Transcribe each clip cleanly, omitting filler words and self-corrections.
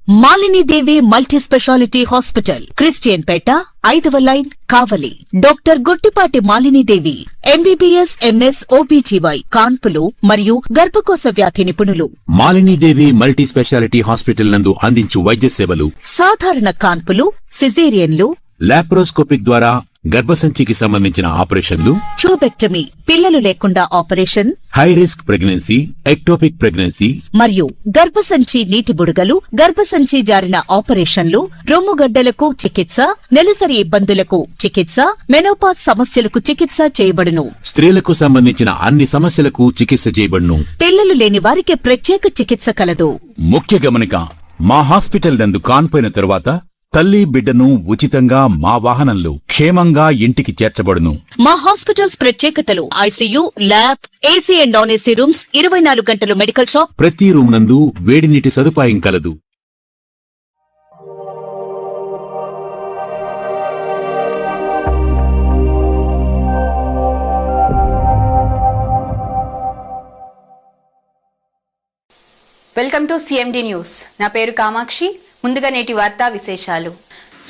Malini Devi multi speciality hospital, Christian Peta, 5వ line, Kavali. Doctor Guttipati Malinidevi, MBBS, MS, OBGY, కాన్పులు మరియు గర్భకోశ వ్యాధి నిపుణులు. మాలినీదేవి మల్టీ స్పెషాలిటీ హాస్పిటల్ నందు అందించు వైద్య సేవలు: సాధారణ కాన్పులు, సిజేరియన్లు, లాప్రోస్కోపిక్ ద్వారా గర్భసంచికి సంబంధించిన ఆపరేషన్లు, ట్యూబెక్టమీ, పిల్లలు లేకుండా operation, high risk pregnancy, ectopic pregnancy మరియు గర్భసంచి నీటి బుడగలు, గర్భసంచి జారిన ఆపరేషన్లు, రొమ్ముగడ్డలకు చికిత్స, నెలసరి ఇబ్బందులకు చికిత్స, మెనోపాజ్ సమస్యలకు చికిత్స చేయబడును. స్త్రీలకు సంబంధించిన అన్ని సమస్యలకు చికిత్స చేయబడును. పిల్లలు లేని వారికి ప్రత్యేక చికిత్స కలదు. ముఖ్య గమనిక: మా హాస్పిటల్ నందు కాన్పోయిన తరువాత తల్లి బిడ్డను ఉచితంగా మా వాహనంలో క్షేమంగా ఇంటికి చేర్చబడును. మా హాస్పిటల్స్ ప్రత్యేకతలు: ICU, lab, AC and non AC rooms, 24 గంటలు మెడికల్ షాప్, ప్రతి రూమ్ నందు వేడి నీటి సదుపాయం కలదు. Welcome to CMD news. నా పేరు కామాక్షి. ముందుగా నేటి వార్తా విశేషాలు.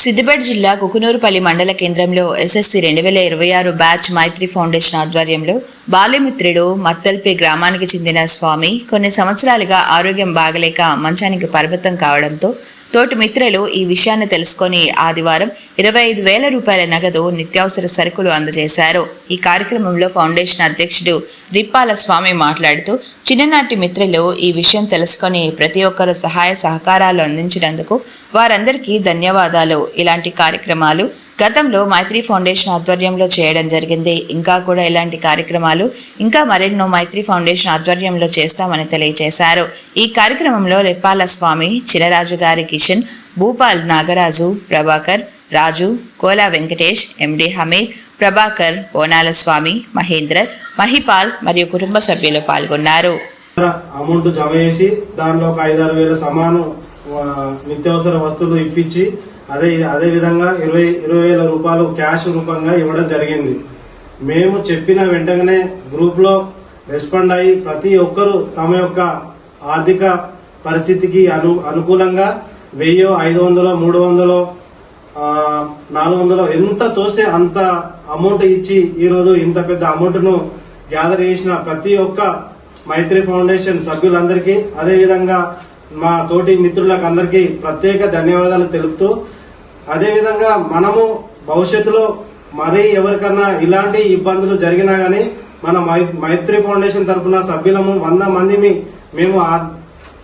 సిద్దిపేట జిల్లా కుకునూరుపల్లి మండల కేంద్రంలో ఎస్ఎస్సి 2026 బ్యాచ్ మైత్రి ఫౌండేషన్ ఆధ్వర్యంలో బాల్యమిత్రుడు మత్తల్పి గ్రామానికి చెందిన స్వామి కొన్ని సంవత్సరాలుగా ఆరోగ్యం బాగలేక మంచానికి పరిమితం కావడంతో తోటి మిత్రులు ఈ విషయాన్ని తెలుసుకొని ఆదివారం 25,000 రూపాయల నగదు, నిత్యావసర సరుకులు అందజేశారు. ఈ కార్యక్రమంలో ఫౌండేషన్ అధ్యక్షుడు రిప్పాల స్వామి మాట్లాడుతూ, చిన్ననాటి మిత్రులు ఈ విషయం తెలుసుకొని ప్రతి ఒక్కరూ సహాయ సహకారాలు అందించినందుకు వారందరికీ ధన్యవాదాలు. ఇలాంటి కార్యక్రమాలు గతంలో మైత్రి ఫౌండేషన్ ఆధ్వర్యంలో చేయడం జరిగింది. ఇంకా కూడా ఇలాంటి కార్యక్రమాలు ఇంకా మరెన్నో మైత్రి ఫౌండేషన్ ఆధ్వర్యంలో చేస్తామని తెలియజేశారు. ఈ కార్యక్రమంలో రిప్పాల స్వామి, చిలరాజు గారి కిషన్, భూపాల్ నాగరాజు, ప్రభాకర్, రాజు, కోలా వెంకటేష్, ఎండి హమీద్, ప్రభాకర్, బోనాల స్వామి, మహేంద్రర్, మహిపాల్ మరియు కుటుంబ సభ్యులు పాల్గొన్నారు. అమౌంట్ జమ చేసి దానిలో ఒక 5-6 వేల సమానం నిత్యావసర వస్తువులు ఇప్పించి అదే విధంగా 20,000 రూపాయలు క్యాష్ రూపంగా ఇవ్వడం జరిగింది. మేము చెప్పిన వెంటనే గ్రూప్ లో రెస్పాండ్ అయ్యి ప్రతి ఒక్కరూ తమ యొక్క ఆర్థిక పరిస్థితికి అనుకూలంగా 1000, 500, 300, 400 ఎంత తోస్తే అంత అమౌంట్ ఇచ్చి ఈరోజు ఇంత పెద్ద అమౌంట్ ను గ్యాదర్ చేసిన ప్రతి ఒక్క మైత్రి ఫౌండేషన్ సభ్యులందరికీ, అదేవిధంగా మా తోటి మిత్రులకు అందరికీ ప్రత్యేక ధన్యవాదాలు తెలుపుతూ, అదేవిధంగా మనము భవిష్యత్తులో మరీ ఎవరికన్నా ఇలాంటి ఇబ్బందులు జరిగినా గానీ మన మైత్రి ఫౌండేషన్ తరఫున సభ్యులము 100 మంది మేము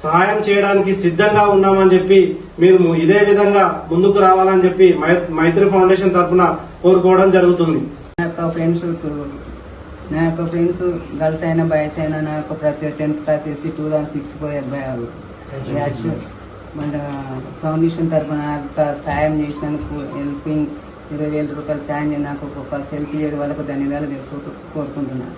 సహాయం చేయడానికి సిద్ధంగా ఉన్నామని చెప్పి మీరు ఇదే విధంగా ముందుకు రావాలని చెప్పి మైత్రి ఫౌండేషన్ తరఫున కోరుకోవడం జరుగుతుంది. నా యొక్క ఫ్రెండ్స్ గర్ల్స్ అయినా బాయ్స్ అయినా నా యొక్క ప్రతి 10th క్లాస్ చేసి 2006 పోయే బ్యాచ్ మన ఫౌండేషన్ తరఫున సాయం చేసినందుకు హెల్పింగ్ 20,000 రూపాయలు సాయం నాకు ఒక సెల్ఫీ వాళ్ళకు ధన్యవాదాలు కోరుకుంటున్నాను.